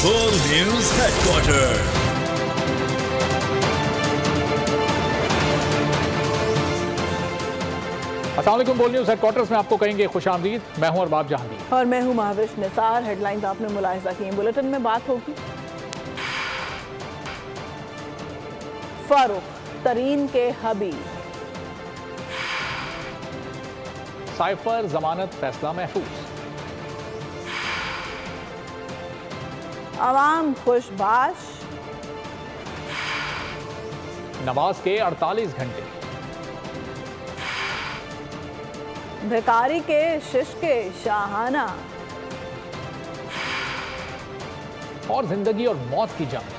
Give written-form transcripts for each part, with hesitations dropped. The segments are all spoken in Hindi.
Full News Headquarters। अस्सलाम वालेकुम। बोल न्यूज़ हेडक्वार्टर्स में आपको कहेंगे खुशामदीद। मैं हूं अरबाब जहांगीर और मैं हूं महाविश निसार। हेडलाइंस आपने मुलाहिजा की। बुलेटिन में बात होगी फारूक तरीन के हबी, साइफर जमानत फैसला महफूज, अवाम खुशबाश, नमाज के 48 घंटे, भिकारी के शिश्के शाहाना और जिंदगी और मौत की जंग।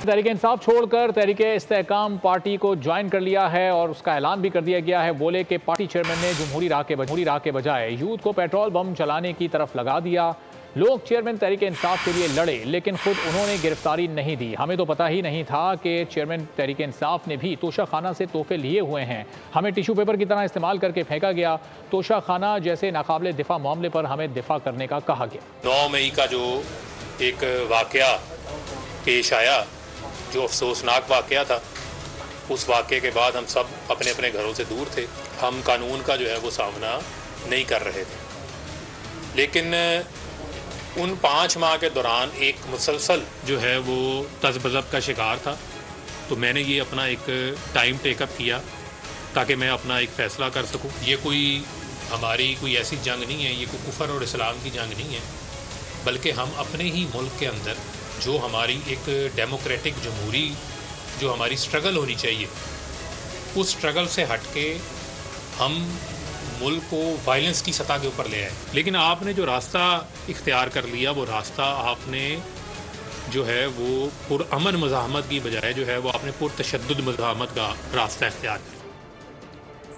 तहरीक इंसाफ छोड़कर तहरीक इस्तेहकाम पार्टी को ज्वाइन कर लिया है और उसका ऐलान भी कर दिया गया है। बोले कि पार्टी चेयरमैन ने जमहूरी राह के बजाय यूथ को पेट्रोल बम चलाने की तरफ लगा दिया। लोग चेयरमैन तहरीक इंसाफ के लिए लड़े लेकिन खुद उन्होंने गिरफ्तारी नहीं दी। हमें तो पता ही नहीं था कि चेयरमैन तहरीक इंसाफ ने भी तोशा खाना से तोहफे लिए हुए हैं। हमें टिश्यू पेपर की तरह इस्तेमाल करके फेंका गया। तोशा खाना जैसे नाकाबिले दिफा मामले पर हमें दिफा करने का कहा गया। 9 मई का जो एक वाकया पेश आया, जो अफसोसनाक वाकया था, उस वाकये के बाद हम सब अपने अपने घरों से दूर थे। हम कानून का जो है वो सामना नहीं कर रहे थे। लेकिन उन 5 माह के दौरान एक मुसलसल जो है वो तज़ब्ज़ब का शिकार था। तो मैंने ये अपना एक टाइम टेकअप किया ताकि मैं अपना एक फ़ैसला कर सकूं। ये कोई हमारी कोई ऐसी जंग नहीं है, ये कोई कुफर और इस्लाम की जंग नहीं है, बल्कि हम अपने ही मुल्क के अंदर जो हमारी एक डेमोक्रेटिक जमहूरी जो हमारी स्ट्रगल होनी चाहिए, उस स्ट्रगल से हट के हम मुल्क को वायलेंस की सतह के ऊपर ले आए। लेकिन आपने जो रास्ता इख्तियार कर लिया, वो रास्ता आपने जो है वो पुरअमन मज़ाहमत की बजाय जो है वो आपने पुरतशद्दुद मज़ाहमत का रास्ता इख्तियार किया।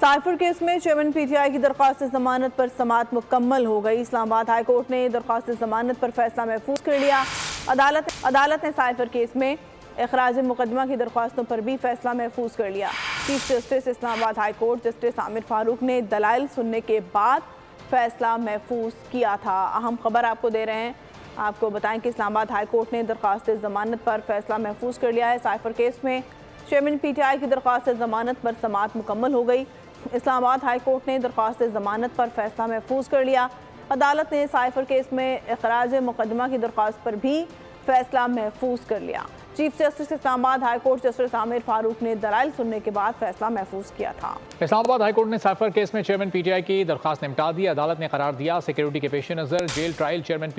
साइफर केस में चेयरमैन पीटीआई की दरख्वास्त जमानत पर समाअत मुकम्मल हो गई। इस्लामाबाद हाई कोर्ट ने दरख्वास्त जमानत पर फैसला महफूज कर लिया। अदालत ने साइफर केस में इखराज मुकदमा की दरख्वास्तों पर भी फैसला महफूज कर लिया। Chief justice Islamabad high court justice Aamir Farooq ने दलाइल सुनने के बाद फैसला महफूज किया था। अहम खबर आपको दे रहे हैं। आपको बताएं कि इस्लामाबाद हाई कोर्ट ने दरख्वास्त जमानत पर फैसला महफूज कर लिया है। साइफर केस में चेयरमैन पीटीआई की दरख्वास्त जमानत पर समाअत मुकम्मल हो गई। इस्लामाबाद हाई कोर्ट ने दरख्वास्त जमानत पर फैसला महफूज कर लिया। अदालत ने साइफर केस में इखराज मुकदमा की दरख्वास्त पर भी फैसला महफूज कर लिया। Chief justice Islamabad high court justice Aamir Farooq ने दलाइल सुनने के बाद फैसला महफूज किया था। इस्लामाबाद हाई कोर्ट ने साइफर केस में चेयरमैन पीटीआई की दरख्वास्त निपटा दी। अदालत ने करार दिया सिक्योरिटी के पेश नज़र जेल ट्रायल चेयरमैन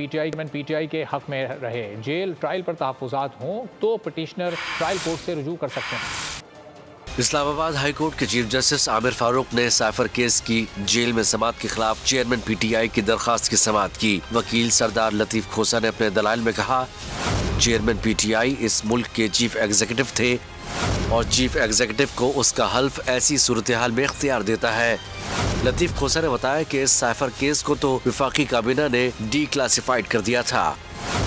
पीटीआई के हक में रहे। जेल ट्रायल पर तहफ़्फ़ुज़ात हों तो पिटिशनर ट्रायल कोर्ट से रुजू कर सकते हैं। इस्लामाबाद हाई कोर्ट के चीफ जस्टिस आमिर फारूक ने साइफर केस की जेल में समाअत के खिलाफ चेयरमैन पीटीआई की दरख्वास्त की समाअत की। वकील सरदार लतीफ खोसा ने अपने दलाइल में कहा, चेयरमैन पीटीआई इस मुल्क के चीफ एग्जीक्यूटिव थे और चीफ एग्जीक्यूटिव को उसका हल्फ ऐसी सूरत हाल में इख्तियार देता है। लतीफ खोसा ने बताया कि इस साइफर केस को तो वफाकी काबीना ने डी क्लासिफाइड कर दिया था।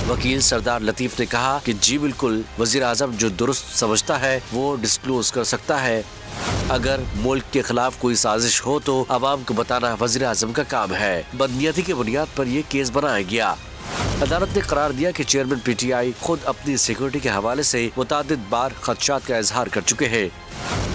वकील सरदार लतीफ ने कहा कि जी बिल्कुल, वजीर आजम जो दुरुस्त समझता है वो डिस्क्लोज कर सकता है। अगर मुल्क के खिलाफ कोई साजिश हो तो अवाम को बताना वजीर आजम का काम है। बदनीयती की बुनियाद पर यह केस बनाया गया। अदालत ने करार दिया कि चेयरमैन पीटीआई खुद अपनी सिक्योरिटी के हवाले से मुतादिद बार खदशात का इजहार कर चुके हैं।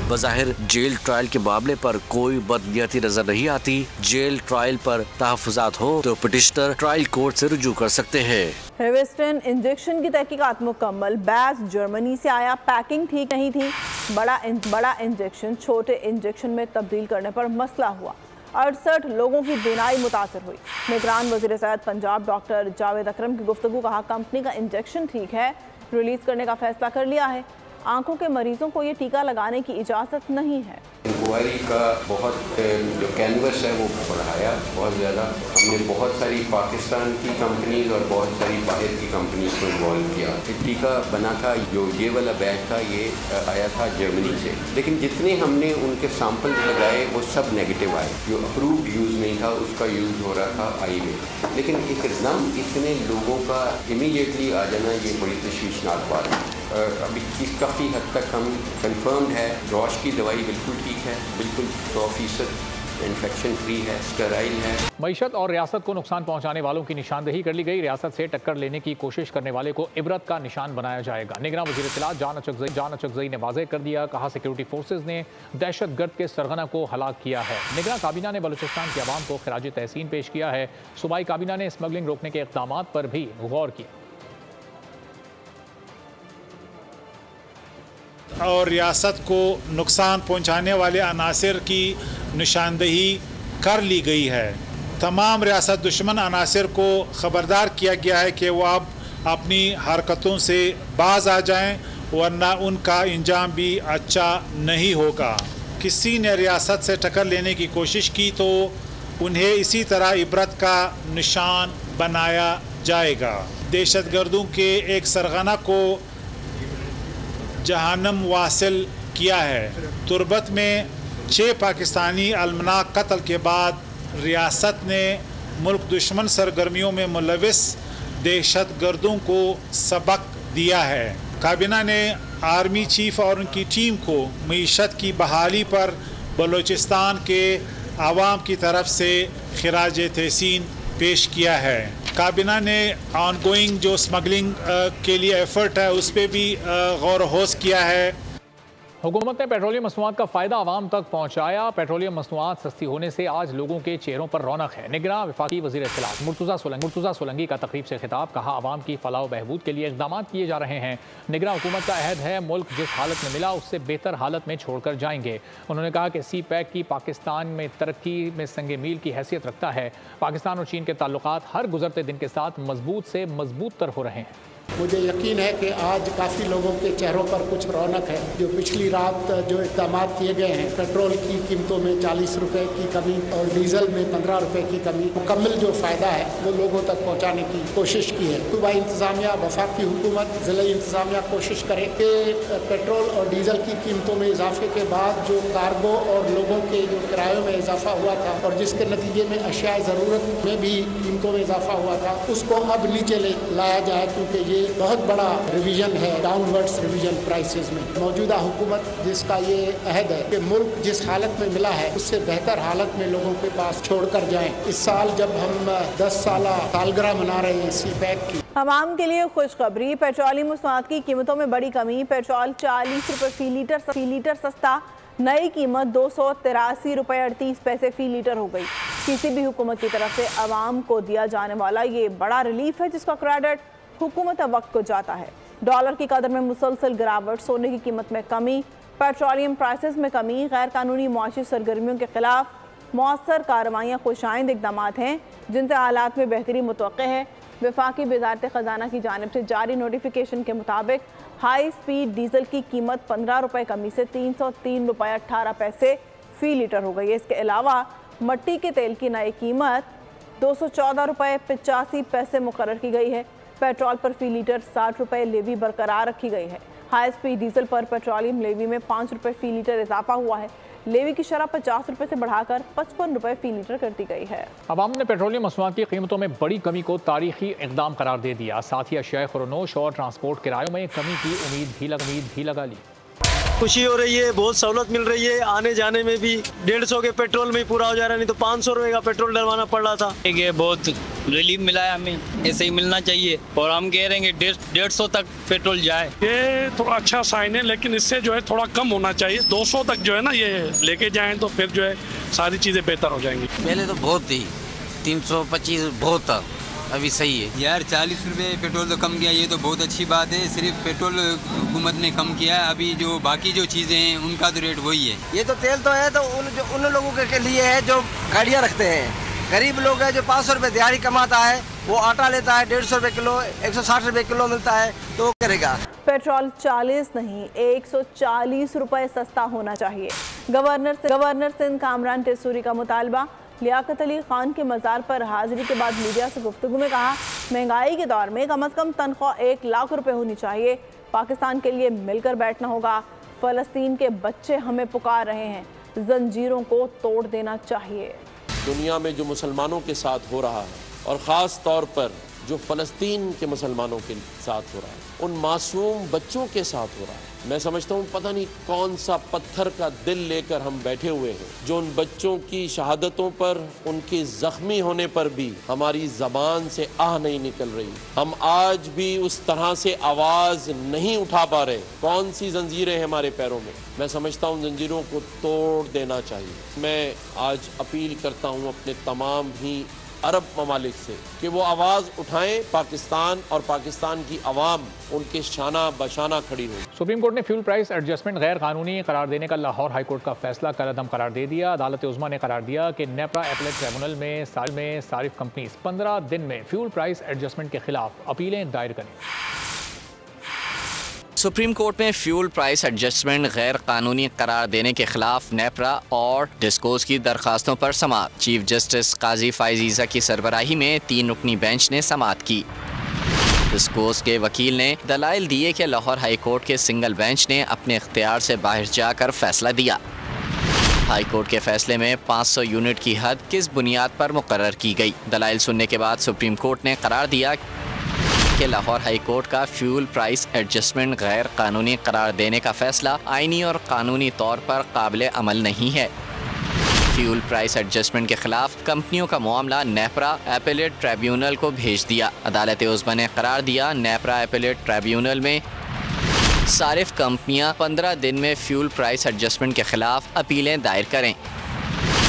बज़ाहिर जेल ट्रायल के मामले पर कोई बदनीयती नजर नहीं आती। जेल ट्रायल पर तहफ़्फ़ुज़ात हो तो पिटिशनर ट्रायल कोर्ट से रुजू कर सकते हैं। हेवेस्टन इंजेक्शन की तहकीकात मुकम्मल। बैच जर्मनी से आया, पैकिंग ठीक नहीं थी। बड़ा इंजेक्शन छोटे इंजेक्शन में तब्दील करने पर मसला हुआ। 68 लोगों की बीनाई मुतासर हुई। निगरान वज़ीर सेहत पंजाब डॉक्टर जावेद अकरम की गुफ्तगू, कहा कंपनी का इंजेक्शन ठीक है, रिलीज करने का फैसला कर लिया है। आंखों के मरीजों को ये टीका लगाने की इजाज़त नहीं है। इंक्वायरी का बहुत जो कैनवस है वो बढ़ाया बहुत ज़्यादा। हमने बहुत सारी पाकिस्तान की कंपनीज और बहुत सारी बाहर की कंपनीज को इन्वॉल्व किया। एक टीका बना था, जो ये वाला बैच था ये आया था जर्मनी से, लेकिन जितने हमने उनके सैंपल्स लगाए वो सब नेगेटिव आए। जो अप्रूव्ड यूज़ नहीं था उसका यूज़ हो रहा था आई में। लेकिन एकदम इतने लोगों का इमीडिएटली आ जाना ये बड़ी तशवीशनाक बात है। अभी काफ़ी हद तक हम कंफर्म्ड है, रॉश की दवाई बिल्कुल ठीक है, बिल्कुल 100%। इन्फेक्शन फ्री है, स्टेराइल है। मईशत और रियासत को नुकसान पहुंचाने वालों की निशानदेही कर ली गई। रियासत से टक्कर लेने की कोशिश करने वाले को इबरत का निशान बनाया जाएगा। निगरान वज़ीर इत्तलात जान अचकज़ई ने वाज़ेह कर दिया, कहा सिक्योरिटी फोर्सेज ने दहशतगर्द के सरगना को हलाक किया है। निगरान काबीना ने बलूचिस्तान की आवाम को खिराज तहसीन पेश किया है। सूबाई काबीना ने स्मगलिंग रोकने के इक़दाम पर भी गौर किया और रियासत को नुकसान पहुंचाने वाले अनासर की निशानदेही कर ली गई है। तमाम रियासत दुश्मन अनासर को ख़बरदार किया गया है कि वो अब अपनी हरकतों से बाज आ जाएं, वरना उनका इंजाम भी अच्छा नहीं होगा। किसी ने रियासत से टक्कर लेने की कोशिश की तो उन्हें इसी तरह इबरत का निशान बनाया जाएगा। दहशतगर्दों के एक सरगना को जहन्नम वासिल किया है। तुरबत में 6 पाकिस्तानी अलमनाक कत्ल के बाद रियासत ने मुल्क दुश्मन सरगर्मियों में मुलविस दहशतगर्दों को सबक दिया है। काबीना ने आर्मी चीफ और उनकी टीम को मईशत की बहाली पर बलूचिस्तान के आवाम की तरफ से खिराज तहसीन पेश किया है। काबीना ने ऑनगोइंग जो स्मगलिंग के लिए एफर्ट है उस पर भी गौर होश किया है। हुकूमत ने पेट्रोलियम मसनूआत का फ़ायदा आवाम तक पहुँचाया। पेट्रोलियम मसनूआत सस्ती होने से आज लोगों के चेहरों पर रौनक है। निगरान वफाकी वज़ीर इत्तलात मुर्तज़ा सोलंकी का तकरीब से खिताब, कहा आवाम की फलाह बहबूद के लिए इक़दाम किए जा रहे हैं। निगरान हुकूमत का अहद है मुल्क जिस हालत में मिला उससे बेहतर हालत में छोड़कर जाएंगे। उन्होंने कहा कि सी पैक की पाकिस्तान में तरक्की में संगे मील की हैसियत रखता है। पाकिस्तान और चीन के ताल्लुकात हर गुजरते दिन के साथ मजबूत से मजबूत तर हो रहे हैं। मुझे यकीन है कि आज काफ़ी लोगों के चेहरों पर कुछ रौनक है। जो पिछली रात जो इक़दाम किए गए हैं, पेट्रोल की कीमतों में 40 रुपए की कमी और डीजल में 15 रुपए की कमी, मुकम्मल जो फ़ायदा है वो लोगों तक पहुँचाने की कोशिश की है। सूबाई इंतज़ामिया, वफाकी हुकूमत, ज़िला इंतज़ामिया कोशिश करे कि पेट्रोल और डीजल की कीमतों में इजाफे के बाद जो कार्गो और लोगों के जो किरायों में इजाफा हुआ था और जिसके नतीजे में अशिया ज़रूरत में भी कीमतों में इजाफा हुआ था, उसको अब नीचे लाया जाए, क्योंकि ये बहुत बड़ा रिवीजन है डाउनवर्ड्स रिवीजन प्राइसेस में। मौजूदा हुकूमत जिसका ये अहद है कि मुल्क जिस हालत में मिला है उससे बेहतर हालत में लोगों के पास छोड़कर जाएं। इस साल जब हम 10 साल सालगिरह मना रहे हैं सी पैक की, आवाम के लिए खुशखबरी। पेट्रोलियम मसनूआत की कीमतों में बड़ी कमी। पेट्रोल 40 रुपये फी लीटर सस्ता, नई कीमत 283 रुपये 38 पैसे फी लीटर हो गई। किसी भी हुकूमत की तरफ से आवाम को दिया जाने वाला ये बड़ा रिलीफ है जिसका क्रेडिट हुकूमत वक्त को जाता है। डॉलर की कदर में मुसलसल गिरावट, सोने की कीमत में कमी, पेट्रोलियम प्राइसेस में कमी, गैर कानूनी मुआशी सरगर्मियों के खिलाफ मौसर कार्रवाइयाँ खुशाइंद इक़दाम हैं जिनसे हालात में बेहतरी मुतवक्के है। वफाकी वज़ारत ख़जाना की जानिब से जारी नोटिफिकेशन के मुताबिक हाई स्पीड डीजल की कीमत 15 रुपये कमी से 303 रुपये 18 पैसे फ़ी लीटर हो गई है। इसके अलावा मट्टी के तेल की नई कीमत 214 रुपये 85 पैसे मुकर्रर की गई है। पेट्रोल पर फी लीटर 60 रुपये लेवी बरकरार रखी गई है। हाई स्पीड डीजल पर पेट्रोलियम लेवी में 5 रुपये फी लीटर इजाफा हुआ है। लेवी की शरह 50 रुपये से बढ़ाकर 55 रुपये फी लीटर कर दी गई है। अवाम ने पेट्रोलियम मसनूआत की कीमतों में बड़ी कमी को तारीखी इक़दाम करार दे दिया। साथ ही अशिया खुरनोश और ट्रांसपोर्ट किरायों में कमी की उम्मीद भी लगा ली। खुशी हो रही है, बहुत सहूलत मिल रही है। आने जाने में भी 150 के पेट्रोल में ही पूरा हो जा रहा है, नहीं तो 500 रुपये का पेट्रोल डलवाना पड़ रहा था। ये बहुत रिलीफ मिला है, हमें ऐसे ही मिलना चाहिए और हम कह रहे हैं कि 150 तक पेट्रोल जाए। ये थोड़ा अच्छा साइन है, लेकिन इससे जो है थोड़ा कम होना चाहिए। 200 तक जो है ना ये लेके जाएं तो फिर जो है सारी चीज़ें बेहतर हो जाएंगी। पहले तो बहुत थी, 325 बहुत था, अभी सही है यार। 40 रुपये पेट्रोल तो कम किया, ये तो बहुत अच्छी बात है। सिर्फ पेट्रोल हुकूमत ने कम किया है, अभी जो बाकी जो चीज़ें हैं उनका तो रेट वही है। ये तो तेल तो है तो उन लोगों के लिए है जो गाड़ियाँ रखते हैं। गरीब लोग है जो 500 रुपये दिहाड़ी कमाता है, वो आटा लेता है 150 रुपये किलो, 160 रुपये किलो मिलता है तो करेगा। पेट्रोल 40 नहीं 140 रुपये सस्ता होना चाहिए। गवर्नर सिंध कामरान टेसूरी का मुतालबा। लियाकत अली खान के मज़ार पर हाजिरी के बाद मीडिया से गुफ्तगू में कहा, महंगाई के दौर में कम से कम तनख्वाह 1 लाख रुपए होनी चाहिए। पाकिस्तान के लिए मिलकर बैठना होगा। फ़लस्तीन के बच्चे हमें पुकार रहे हैं, जंजीरों को तोड़ देना चाहिए। दुनिया में जो मुसलमानों के साथ हो रहा है और ख़ास तौर पर जो फ़लस्तीन के मुसलमानों के साथ हो रहा है, उन मासूम बच्चों के साथ हो रहा है। मैं समझता हूँ पता नहीं कौन सा पत्थर का दिल लेकर हम बैठे हुए हैं, जो उन बच्चों की शहादतों पर, उनके ज़ख्मी होने पर भी हमारी ज़बान से आह नहीं निकल रही। हम आज भी उस तरह से आवाज़ नहीं उठा पा रहे। कौन सी जंजीरें हैं हमारे पैरों में? मैं समझता हूँ जंजीरों को तोड़ देना चाहिए। मैं आज अपील करता हूँ अपने तमाम ही अरब ममालिक से कि वो आवाज़ उठाएं, पाकिस्तान और पाकिस्तान की आवाम उनके शाना बशाना खड़ी हो। सुप्रीम कोर्ट ने फ्यूल प्राइस एडजस्टमेंट गैर कानूनी करार देने का लाहौर हाई कोर्ट का फैसला कलअदम करार दे दिया। अदालत उज़्मा ने करार दिया कि नेपरा एपेलेट ट्रिब्यूनल में साल में सारिफ कंपनीज 15 दिन में फ्यूल प्राइस एडजस्टमेंट के खिलाफ अपीलें दायर करें। सुप्रीम कोर्ट में फ्यूल प्राइस एडजस्टमेंट गैर कानूनी करार देने के खिलाफ नेपरा और डिस्कोस की दरखास्तों पर समाअत। चीफ जस्टिस काजी फाइज ईसा की सरबराही में 3 रुकनी बेंच ने समाअत की। डिस्कोस के वकील ने दलाइल दिए कि लाहौर हाई कोर्ट के सिंगल बेंच ने अपने इख्तियार से बाहर जाकर फैसला दिया। हाई कोर्ट के फैसले में 500 यूनिट की हद किस बुनियाद पर मुकर्रर की गई। दलाइल सुनने के बाद सुप्रीम कोर्ट ने करार दिया कि लाहौर हाई कोर्ट का फ्यूल प्राइस एडजस्टमेंट गैर कानूनी करार देने का फैसला आईनी और कानूनी तौर पर काबिल अमल नहीं है। फ्यूल प्राइस एडजस्टमेंट के खिलाफ कंपनियों का मामला नेपरा एपेलेट ट्रिब्यूनल को भेज दिया। अदालत उज़्मा ने करार दिया नेपरा एपेलेट ट्रिब्यूनल में सारिफ कंपनियां 15 दिन में फ्यूल प्राइस एडजस्टमेंट के खिलाफ अपीलें दायर करें।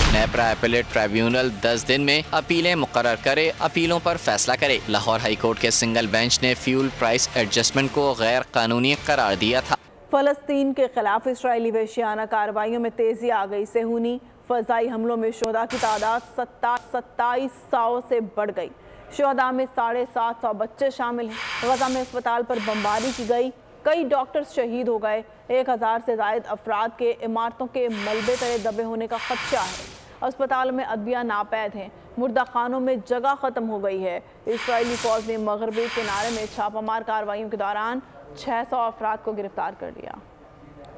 नेपरा एपेलेट ट्रिब्यूनल 10 दिन में अपीलें मुकर्रर करे, अपीलों पर फैसला करे। लाहौर हाई कोर्ट के सिंगल बेंच ने फ्यूल प्राइस एडजस्टमेंट को गैर कानूनी करार दिया था। फलस्तीन के खिलाफ इसराइली वहशियाना कार्रवाइयों में तेजी आ गई। सेहूनी फ़ज़ाई हमलों में शुहदा की तादाद 2700 से बढ़ गई। शुहदा में 750 बच्चे शामिल हैं। गजा में अस्पताल पर बमबारी की गई, कई डॉक्टर्स शहीद हो गए। 1000 से ज़ायद अफराद के इमारतों के मलबे तले दबे होने का खदशा है। अस्पताल में अदविया नापैद हैं। मुर्दा खानों में जगह ख़त्म हो गई है। इसराइली फ़ौज ने मगरबी किनारे में छापामार कार्रवाइयों के दौरान 600 अफराद को गिरफ्तार कर लिया।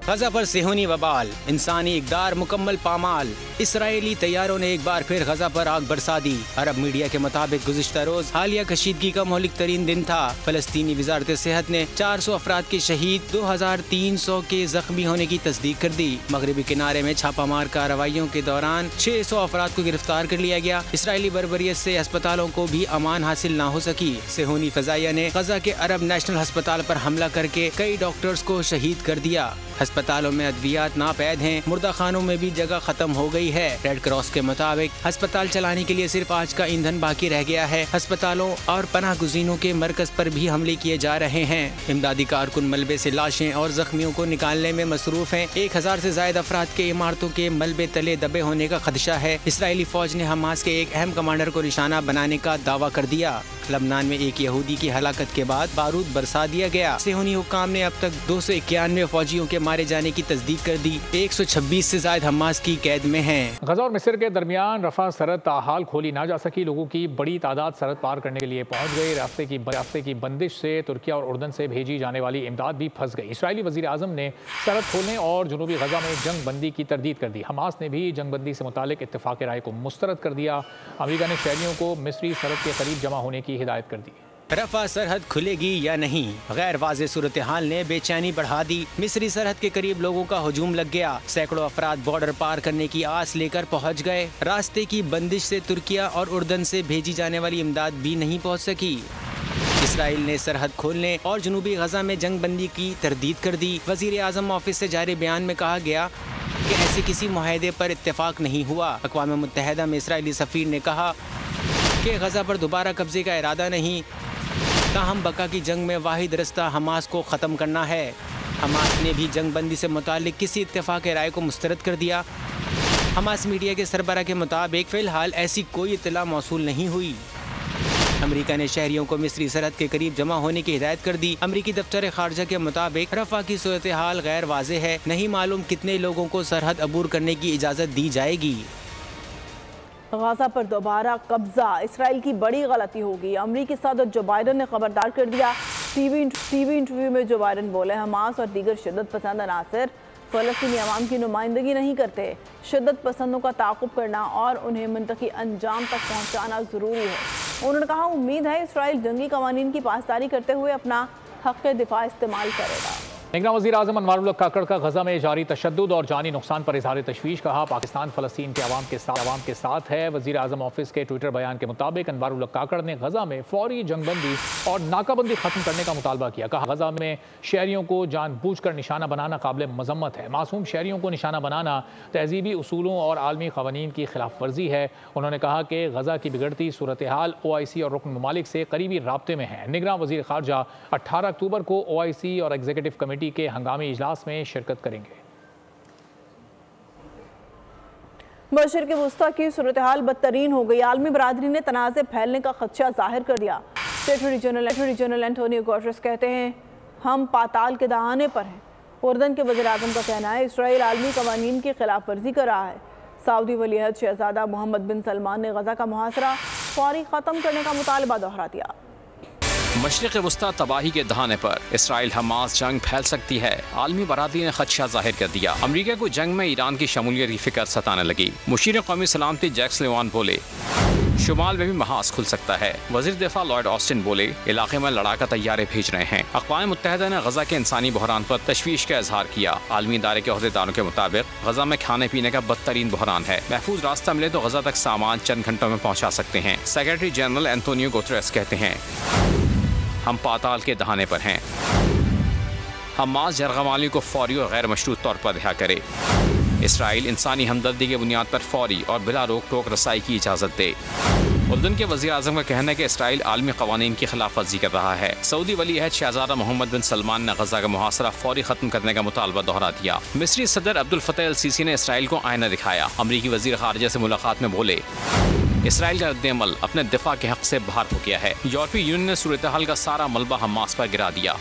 गजा पर सेहूनी वबाल, इंसानी इक़दार मुकम्मल पामाल। इसराइली तैयारों ने एक बार फिर गजा पर आग बरसा दी। अरब मीडिया के मुताबिक गुज़िश्ता रोज हालिया कशीदगी का मौलिक तरीन दिन था। फलस्तीनी वजारत सेहत ने 400 अफराद के शहीद, 2300 के जख्मी होने की तस्दीक कर दी। मगरबी किनारे में छापामार कार्रवाइयों के दौरान 600 अफराद को गिरफ्तार कर लिया गया। इसराइली बर्बरियत से अस्पतालों को भी अमान हासिल न हो सकी। सेहूनी फ़ज़ाइया ने गजा के अरब नेशनल अस्पताल पर हमला करके कई डॉक्टर्स को शहीद कर दिया। अस्पतालों में अद्वियात नापैद हैं। मुर्दा खानों में भी जगह खत्म हो गई है। रेड क्रॉस के मुताबिक अस्पताल चलाने के लिए सिर्फ आज का ईंधन बाकी रह गया है। अस्पतालों और पनाह गुज़ीनों के मरकज पर भी हमले किए जा रहे हैं। इमदादी कारकुन मलबे से लाशें और जख्मियों को निकालने में मसरूफ हैं। 1000 से ज़ायद अफराद के इमारतों के मलबे तले दबे होने का खदशा है। इसराइली फौज ने हमास के एक अहम कमांडर को निशाना बनाने का दावा कर दिया। लबनान में एक यहूदी की हलाकत के बाद बारूद बरसा दिया गया। सेहूनी हुक्काम ने अब तक 291 फौजियों के मारे जाने की तस्दीक कर दी। 126 से ज़ायद हमास की कैद में हैं। गजा और मिस्र के दरमियान रफा सरहद ताहाल खोली ना जा सकी। लोगों की बड़ी तादाद सरहद पार करने के लिए पहुंच गई। रास्ते की बंदिश से तुर्किया और उर्दन से भेजी जाने वाली इमदाद भी फंस गई। इसराइली वज़ीर आज़म ने सरहद खोलने और जनूबी गजा में जंग बंदी की तरदीद कर दी। हमास ने भी जंग बंदी से मुतालिक इत्तफाक़ राय को मुस्तरद कर दिया। अमेरिका ने शहरियों को मिस्री सरहद के करीब जमा होने की हिदायत कर दी। रफा सरहद खुलेगी या नहीं, गैर वाज़ेह सूरत हाल ने बेचैनी बढ़ा दी। मिस्री सरहद के करीब लोगों का हुजूम लग गया। सैकड़ों अफराद बॉर्डर पार करने की आस लेकर पहुंच गए। रास्ते की बंदिश से तुर्किया और उर्दन से भेजी जाने वाली इमदाद भी नहीं पहुंच सकी। इसराइल ने सरहद खोलने और जनूबी गजा में जंग बंदी की तरदीद कर दी। वज़ीर आज़म ऑफिस से जारी बयान में कहा गया कि ऐसे किसी मुआहदे पर इत्तेफाक नहीं हुआ। अक़वाम मुत्तहिदा में इसराइली सफ़ीर ने कहा कि गजा पर दोबारा कब्जे का इरादा नहीं, ताहम बका की जंग में वाहिद रास्ता हमास को ख़त्म करना है। हमास ने भी जंग बंदी से मुतालिक किसी इत्तेफाक राय को मुस्तरद कर दिया। हमास मीडिया के सरबरा के मुताबिक फ़िलहाल ऐसी कोई इत्तला मौसूल नहीं हुई। अमेरिका ने शहरियों को मिस्री सरहद के करीब जमा होने की हिदायत कर दी। अमेरिकी दफ्तर खारजा के मुताबिक रफा की सूरत हाल गैर वाज़ेह है। नहीं मालूम कितने लोगों को सरहद अबूर करने की इजाज़त दी जाएगी। गजा पर दोबारा कब्जा, इसराइल की बड़ी गलती होगी। अमेरिकी सदर जो बाइडन ने खबरदार कर दिया। टीवी इंटरव्यू में जो बाइडन बोले, हमास और दीगर शिद्दत पसंद अनासर फ़लस्तीनी अवाम की नुमाइंदगी नहीं करते। शिद्दत पसंदों का ताक़ुब करना और उन्हें मुंतकी अंजाम तक पहुँचाना ज़रूरी है। उन्होंने कहा, उम्मीद है इसराइल जंगी कवानीन की पासदारी करते हुए अपना हक़ दिफा इस्तेमाल करेगा। निगरान वज़ीर आज़म अनवारुल हक काकड़ का गजा में जारी तशद्दुद और जानी नुकसान पर इज़हार तशवीश। कहा, पाकिस्तान फ़लस्तीन के अवाम के साथ है। वज़ीर आज़म ऑफिस के ट्विटर बयान के मुताबिक अनवारुल हक काकड़ ने गजा में फौरी जंगबंदी और नाकाबंदी खत्म करने का मुतालबा किया। कहा, गजा में शहरियों को जानबूझकर निशाना बनाना काबिल मजम्मत है। मासूम शहरियों को निशाना बनाना तहजीबी उसूलों और आलमी क़वानीन की खिलाफ वर्जी है। उन्होंने कहा कि गजा की बिगड़ती सूरत हाल OIC और रुकन ममालिक से करीबी राब्ते में है। निगरान वज़ीर ख़ारजा 18 अक्टूबर को OIC और एग्जीक्यूटिव कमेटी के हंगामी इजलास में शिरकत करेंगे। मशरिक़ वुस्ता की सूरत हाल बदतरीन हो गई। आलमी बरादरी ने तनाज़े फैलने का खदशा जाहिर कर दिया। सेक्रेटरी जनरल एंटोनियो गुटेरेस कहते हैं, हम पाताल के दहाने पर हैं। उर्दन के वज़ीर आज़म का कहना है, इसराइल आलमी कवानीन की खिलाफ वर्जी कर रहा है। सऊदी वलीअहद शहजादा मोहम्मद बिन सलमान ने गजा का मुहासरा फौरी ख़त्म करने का मुतालबा दोहरा दिया। मशरिक़ वुस्ता तबाही के दहाने पर इसराइल हमास जंग फैल सकती है। आलमी बरादरी ने खदशा जाहिर कर दिया। अमरीका को जंग में ईरान की शमूलियत की फिक्र सताने लगी। मुशीर कौमी सलामती जैक सुलेमान बोले, शुमाल में भी महाज खुल सकता है। वज़ीर दिफा लॉयड ऑस्टिन बोले, इलाके में लड़ाका तैयारे भेज रहे हैं। अक़वाम मुत्तहिदा ने गजा के इंसानी बहरान पर तशवीश का इजहार किया। आलमी इदारे के अहदेदारों के मुताबिक गजा में खाने पीने का बदतरीन बहरान है। महफूज रास्ता मिले तो गजा तक सामान चंद घंटों में पहुँचा सकते हैं। सेक्रेटरी जनरल एंटोनियो गुटेरेस कहते हैं, हम पाताल के दहाने पर हैं। हमास यरगमाली को फौरी और गैर मशरूत तौर पर रिहा करे। इसराइल इंसानी हमदर्दी की बुनियाद पर फौरी और बिला रोक टोक रसाई की इजाज़त दे। उर्दन के वज़ीर आज़म का कहना है कि इसराइल आलमी क़वानीन की खिलाफ वर्जी कर रहा है। सऊदी वलीअहद शहजादा मोहम्मद बिन सलमान ने गजा का मुहासरा फौरी ख़त्म करने का मुतालबा दोहरा दिया। मिस्री सदर अब्दुल फतह अल सीसी ने इसराइल को आईना दिखाया। अमरीकी वज़ीर ख़ारिजा से मुलाकात में बोले, इसराइल का रद्द-ए-अमल अपने दिफा के हक़ से बाहर हो गया है। यूरोपीय यूनियन ने सूरत हाल का सारा मलबा हमास पर गिरा दिया।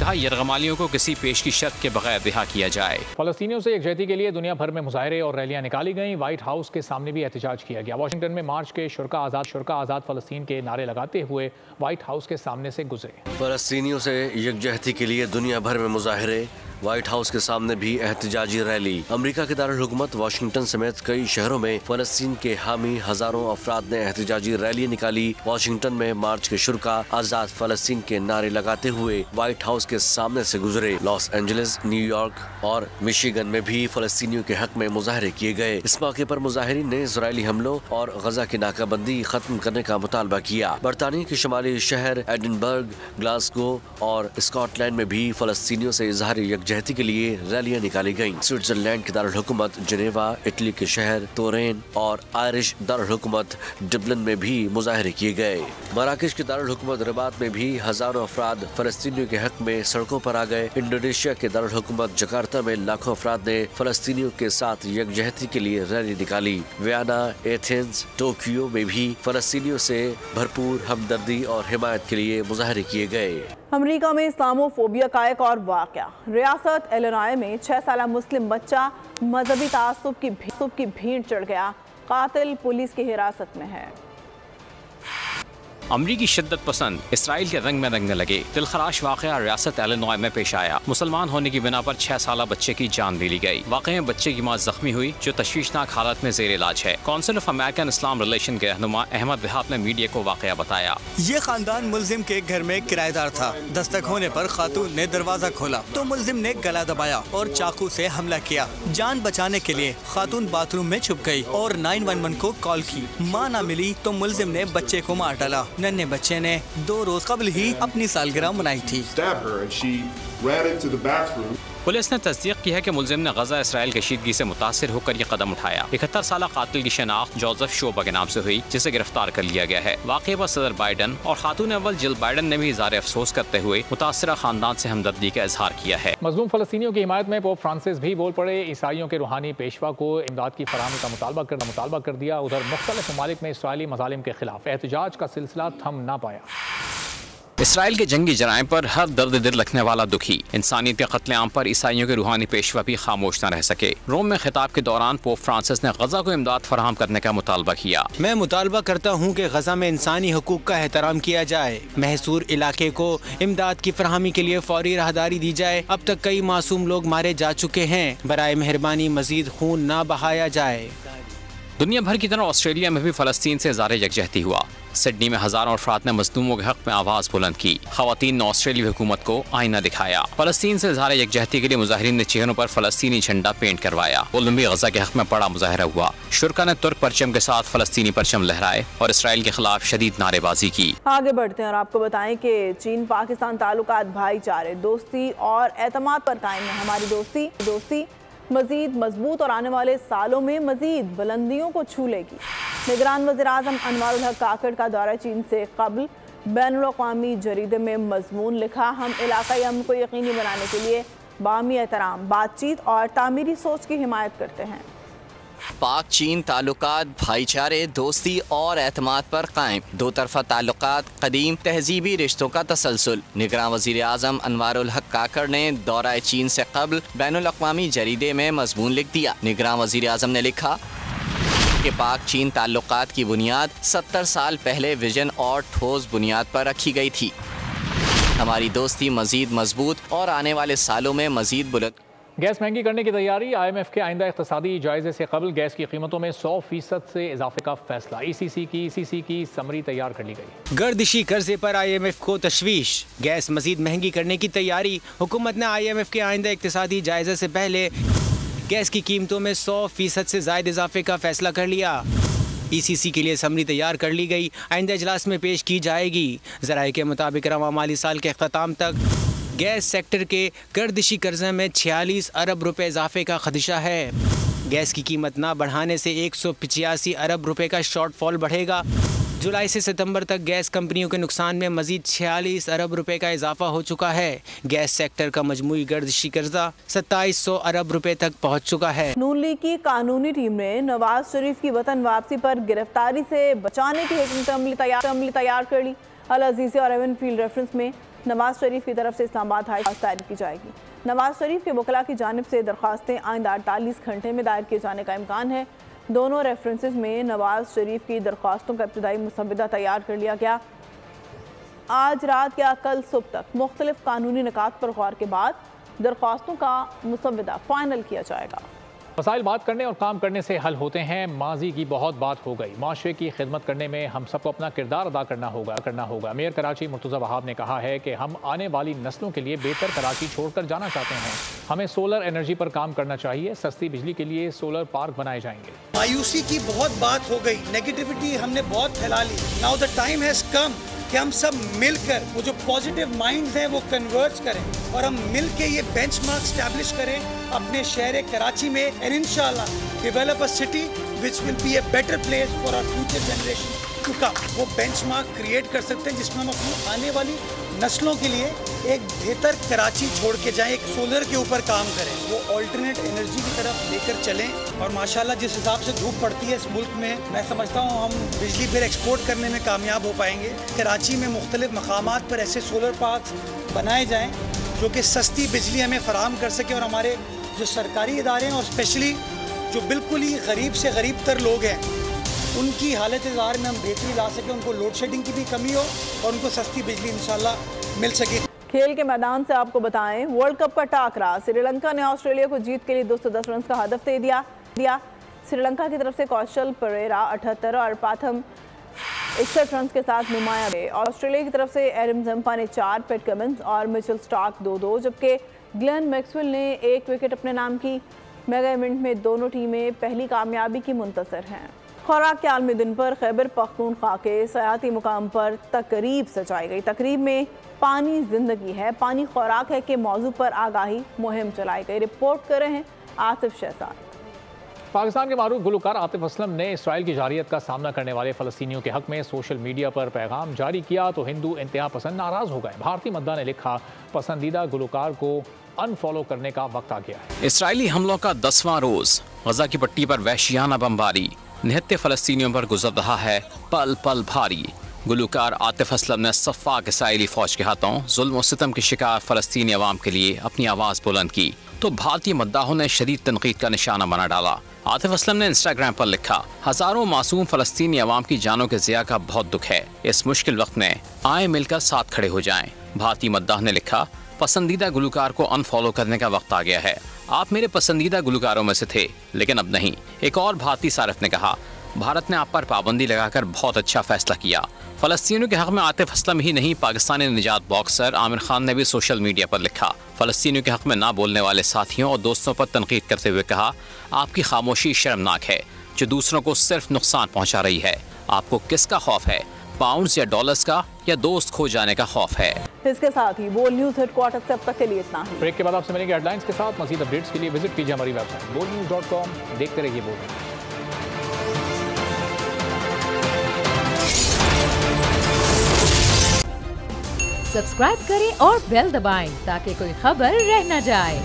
कहा, यरगमालियों को किसी पेश की शर्त के बगैर रिहा किया जाए। फ़लस्तीनियों से यकजहती के लिए दुनिया भर में मुजाहरे और रैलियां निकाली गईं। व्हाइट हाउस के सामने भी एहतजाज किया गया। वाशिंगटन में मार्च के शुरा आज़ाद फ़लस्तीन के नारे लगाते हुए व्हाइट हाउस के सामने से गुजरे। फ़लस्तीनियों से यकजहती के लिए दुनिया भर में मुजाहरे, व्हाइट हाउस के सामने भी एहतजाजी रैली। अमेरिका के दारुल हुकूमत वाशिंगटन समेत कई शहरों में फ़लस्तीन के हामी हजारों अफराद ने एहतजाजी रैली निकाली। वाशिंगटन में मार्च के शुरा आज़ाद फ़लस्तीन के नारे लगाते हुए व्हाइट हाउस के सामने से गुजरे। लॉस एंजलिस, न्यूयॉर्क और मिशिगन में भी फ़लस्तीनियों के हक में मुजाहरे किए गए। इस मौके पर मुजाहिरीन ने इजरायली हमलों और गजा की नाकाबंदी खत्म करने का मुतालबा किया। बरतानिया के शुमाली शहर एडिनबर्ग, ग्लासगो और स्कॉटलैंड में भी फ़लस्तीनियों से इजहार यकजहती के लिए रैलियां निकाली गईं। स्विट्जरलैंड के दारुल हुकूमत जिनेवा, इटली के शहर तोरेन और आयरिश दारुल हुकूमत डबलिन में भी मुजाहरे किए गए। मराकश के दारुल हुकूमत रबात में भी हजारों अफराद फ़लस्तीनियों के हक में सड़कों पर आ गए। इंडोनेशिया के दारुल हुकूमत जकार्ता में लाखों अफराद ने फ़लस्तीनियों के साथ यकजहती के लिए रैली निकाली। वियना, एथेंस, टोक्यो में भी फ़लस्तीनियों से भरपूर हमदर्दी और हिमायत के लिए मुजाहरे किए गए। अमेरिका में इस्लामोफोबिया का एक और वाक़या। रियासत इलिनॉय में 6 साला मुस्लिम बच्चा मजहबी तासुब की भीड़ चढ़ गया। कातिल पुलिस की हिरासत में है। अमरीकी शिद्दत पसंद इसराइल के रंग में रंगने लगे। दिलखराश वाक़या रियासत इलिनॉय में पेश आया। मुसलमान होने की बिना पर 6 साला बच्चे की जान ले ली गई। वाक़े में बच्चे की मां जख्मी हुई, जो तशवीशनाक हालत में जेर इलाज है। Council of American Islam relation के रहनुमा अहमद वहाब ने मीडिया को वाक़या बताया। ये खानदान मुल्जिम के घर में किराएदार था। दस्तक होने पर खातून ने दरवाजा खोला तो मुल्जिम ने गला दबाया और चाकू से हमला किया। जान बचाने के लिए खातून बाथरूम में छुप गई और 911 को कॉल की। मां न मिली तो मुल्जिम ने बच्चे को मार डाला। नन्हे बच्चे ने 2 रोज कबल ही अपनी सालगिरह मनाई थी। पुलिस ने तस्दीक की है कि मुल्जिम ने गजा इसराइल कशीदगी से मुतासिर होकर ये कदम उठाया। 71 साला कातिल की शनाख्त जोसेफ शोबा के नाम से हुई, जिसे गिरफ्तार कर लिया गया है। वाक़े पर सदर बाइडन और खातून अव्वल जिल बाइडन ने भी इज़हार अफसोस करते हुए मुतासरा खानदान से हमदर्दी का इजहार किया है। मज़लूम फ़लस्तीनियों की हिमायत में पोप फ्रांसिस भी बोल पड़े। ईसाइयों के रूहानी पेशवा को इमदाद की फराहमी का मुतालबा कर दिया। उधर मुख्तलिफ ममालिक में इसराइली मज़ालिम के खिलाफ एहतजाज का सिलसिला थम ना पाया। इसराइल के जंगी जराइम पर हर दर्द दिल रखने वाला दुखी इंसानियत के कत्लेआम पर ईसाइयों के रूहानी पेशवा भी खामोश न रह सके। रोम में खिताब के दौरान पोप फ्रांसिस ने गजा को इमदाद फराहम करने का मुतालबा किया। मैं मुतालबा करता हूँ कि गजा में इंसानी हुकूक का एहतराम किया जाए, महसूर इलाके को इमदाद की फराहमी के लिए फौरी राहदारी दी जाए। अब तक कई मासूम लोग मारे जा चुके हैं, बराए मेहरबानी मजीद खून न बहाया जाए। दुनिया भर की तरह ऑस्ट्रेलिया में भी फलस्तीन से इज़हार यकजहती हुआ। सिडनी में हजारों अफराद ने मजलूमों के हक में आवाज बुलंद की। खवातीन ने ऑस्ट्रेलिया हुकूमत को आईना दिखाया। फलस्तीन से इज़हार यकजहती के लिए मुजाहिरीन ने चेहरों पर फलस्तीनी झंडा पेंट करवाया। कोलंबी गजा के हक में बड़ा मुजाहरा हुआ। शुरका ने तुर्क परचम के साथ फलस्तीनी परचम लहराए और इसराइल के खिलाफ शदीद नारेबाजी की। आगे बढ़ते हैं और आपको बताएं कि चीन पाकिस्तान ताल्लुकात भाईचारे, दोस्ती और एतमाद पर कायम है। हमारी दोस्ती मजीद मजबूत और आने वाले सालों में मजीद बुलंदियों को छू लेगी। निगरान वज़ीर-ए-आज़म अनवारुल हक काकड़ का दौरा चीन से कबल बैनुल-अक़वामी जरीदे में मजमून लिखा। हम इलाक़ाई अमन को यकीनी बनाने के लिए बामी एहतराम, बातचीत और तामीरी सोच की हिमायत करते हैं। पाक चीन ताल्लुकात भाईचारे, दोस्ती और एतमाद पर कायम। दो तरफा ताल्लुकात कदीम तहजीबी रिश्तों का तसलसल। निगरान वज़ीर आज़म अनवारुल हक काकड़ ने दौरा चीन से कबल बैनुल अक़वामी जरीदे में मजमून लिख दिया। निगरान वज़ीर आज़म ने लिखा कि पाक चीन ताल्लुकात की बुनियाद 70 साल पहले विजन और ठोस बुनियाद पर रखी गई थी। हमारी दोस्ती मजीद मजबूत और आने वाले सालों में मजीद बुलंद। गैस महंगी करने की तैयारी। IMF के आइंदा इक़्तिसादी जायजे से कबल गैस की कीमतों में 100% से इजाफे का फैसला। ECC की समरी तैयार कर ली गई। गर्दिशी कर्जे पर IMF को तशवीश, गैस मजीद महंगी करने की तैयारी। हुकूमत ने IMF के आइंदा इक़्तिसादी जायजे से पहले गैस की कीमतों में 100% से ज़ायद इजाफे का फैसला कर लिया। ECC के लिए समरी तैयार कर ली गई, आइंदा इजलास में पेश की जाएगी। ज़राए के मुताबिक रवा माली साल के अख्ताम तक गैस सेक्टर के गर्दिशी कर्जे में 46 अरब रुपए इजाफे का खदशा है। गैस की कीमत ना बढ़ाने से 185 अरब रुपए का शॉर्टफॉल बढ़ेगा। जुलाई से सितंबर तक गैस कंपनियों के नुकसान में मजीद 46 अरब रुपए का इजाफा हो चुका है। गैस सेक्टर का मजमूई गर्दिशी कर्जा 2700 अरब रुपए तक पहुँच चुका है। नून लीग की कानूनी टीम ने नवाज शरीफ की वतन वापसी पर गिरफ्तारी से बचाने की एक अमली तैयार कर ली। अल अजीज़ी और एवन फील्ड रेफरेंस में नवाज शरीफ की तरफ से इस्लामाबाद हाई कोर्ट दायर की जाएगी। नवाज शरीफ के वकला की जानिब से दरख्वास्तें आइंदा 48 घंटे में दायर किए जाने का इम्कान है। दोनों रेफरेंसेस में नवाज शरीफ की दरख्वास्तों का इब्तदाई मुसव्वदा तैयार कर लिया गया। आज रात या कल सुबह तक मुख्तलिफ कानूनी निकात पर गौर के बाद दरख्वास्तों का मुसव्वदा फाइनल किया जाएगा। मसाइल बात करने और काम करने से हल होते हैं। माजी की बहुत बात हो गई। माशरे की खिदमत करने में हम सबको अपना किरदार अदा करना होगा। मेयर कराची मुर्तज़ा वहाब ने कहा है कि हम आने वाली नस्लों के लिए बेहतर कराची छोड़कर जाना चाहते हैं। हमें सोलर एनर्जी पर काम करना चाहिए। सस्ती बिजली के लिए सोलर पार्क बनाए जाएंगे। मायूसी की बहुत बात हो गई, नेगेटिविटी हमने बहुत फैला ली। Now the time has come कि हम सब मिलकर वो जो पॉजिटिव माइंड्स हैं वो कन्वर्ज करें और हम मिलके ये बेंचमार्क स्टैब्लिश करें अपने शहर कराची में एंड इंशाल्लाह develop a city which will be a better place for our future generation to come. वो बेंचमार्क क्रिएट कर सकते हैं जिसमें हम अपनी आने वाली नस्लों के लिए एक बेहतर कराची छोड़ के जाएं, एक सोलर के ऊपर काम करें, वो ऑल्टरनेट एनर्जी की तरफ लेकर चलें। और माशाल्लाह जिस हिसाब से धूप पड़ती है इस मुल्क में, मैं समझता हूँ हम बिजली फिर एक्सपोर्ट करने में कामयाब हो पाएंगे। कराची में मुख्तलिफ मकामात पर ऐसे सोलर पार्क बनाए जाएँ जो कि सस्ती बिजली हमें फराहम कर सके और हमारे जो सरकारी इदारे हैं और स्पेशली जो बिल्कुल ही गरीब से गरीब तर लोग हैं उनकी हालत इज़हार में हम बेहतरी ला सकें, उनको लोड शेडिंग की भी कमी हो और उनको सस्ती बिजली इंशाल्लाह मिल सके। खेल के मैदान से आपको बताएं, वर्ल्ड कप का टाकरा। श्रीलंका ने ऑस्ट्रेलिया को जीत के लिए 210 रन का हदफ दे दिया। श्रीलंका की तरफ से कौशल परेरा 78 और पाथम 61 रन के साथ नुमाया गए। ऑस्ट्रेलिया की तरफ से एडम जम्पा ने 4, पेट कमिंस और मिचेल स्टार्क 2-2, जबकि ग्लेन मैक्सवेल ने 1 विकेट अपने नाम की। मेगा इवेंट में दोनों टीमें पहली कामयाबी की मुंतज़िर हैं। खुराक के आलमी दिन पर खैबर पख्तूनख्वा के सयाती मुकाम पर तकरीब सजाई गई। तकरीब में पानी जिंदगी है, पानी खुराक है के मौजू पर आगाही मुहिम चलाई गई। रिपोर्ट कर रहे हैं आसिफ शहजाद। पाकिस्तान के मारूफ गुलकार आतिफ असलम ने इसराइल की जारियत का सामना करने वाले फ़लस्तीनियों के हक में सोशल मीडिया पर पैगाम जारी किया तो हिंदू इंतहा पसंद नाराज़ हो गए। भारतीय मद्दा ने लिखा, पसंदीदा गुलकार को अनफॉलो करने का वक्त आ गया है। इसराइली हमलों का 10वां रोज, गजा की पट्टी पर वहशियाना बमबारी, निहत्ते फ़लस्तीनियों पर गुजर रहा है पल पल भारी। गुलूकार आतिफ असलम ने सफ़ाक इसराइली फौज के हाथों जुल्म और सितम के शिकार फ़लस्तीनी अवाम के लिए अपनी आवाज़ बुलंद की तो भारतीय मद्दाहों ने शदीद तनकीद का निशाना बना डाला। आतिफ असलम ने इंस्टाग्राम पर लिखा, हज़ारों मासूम फ़लस्तीनी अवाम की जानों के ज़िया का बहुत दुख है। इस मुश्किल वक्त में आए मिलकर साथ खड़े हो जाएं। भारतीय मद्दाह ने लिखा, पसंदीदा गुलूकार को अनफॉलो करने का वक्त आ गया है। आप मेरे पसंदीदा गुलूकारों में से थे, लेकिन अब नहीं। एक और भारतीय सारिफ ने कहा, भारत ने आप पर पाबंदी लगाकर बहुत अच्छा फैसला किया। फ़लस्तीनियों के हक में आतिफ असलम ही नहीं, पाकिस्तानी निजात बॉक्सर आमिर खान ने भी सोशल मीडिया पर लिखा, फ़लस्तीनियों के हक में ना बोलने वाले साथियों और दोस्तों पर तनकीद करते हुए कहा, आपकी खामोशी शर्मनाक है जो दूसरों को सिर्फ नुकसान पहुँचा रही है। आपको किसका खौफ है, पाउंड्स या डॉलर्स का, या दोस्त खो जाने का खौफ है? इसके साथ ही बोल न्यूज़ हेडक्वार्टर से अब तक के लिए इतना ही। ब्रेक के बाद आपसे मिलेंगे हेडलाइंस के साथ। मज़ीद अपडेट्स के लिए विजिट कीजिए हमारी वेबसाइट bolnews.com। देखते रहिए बोल। सब्सक्राइब करें और बेल दबाएं ताकि कोई खबर रह न जाए।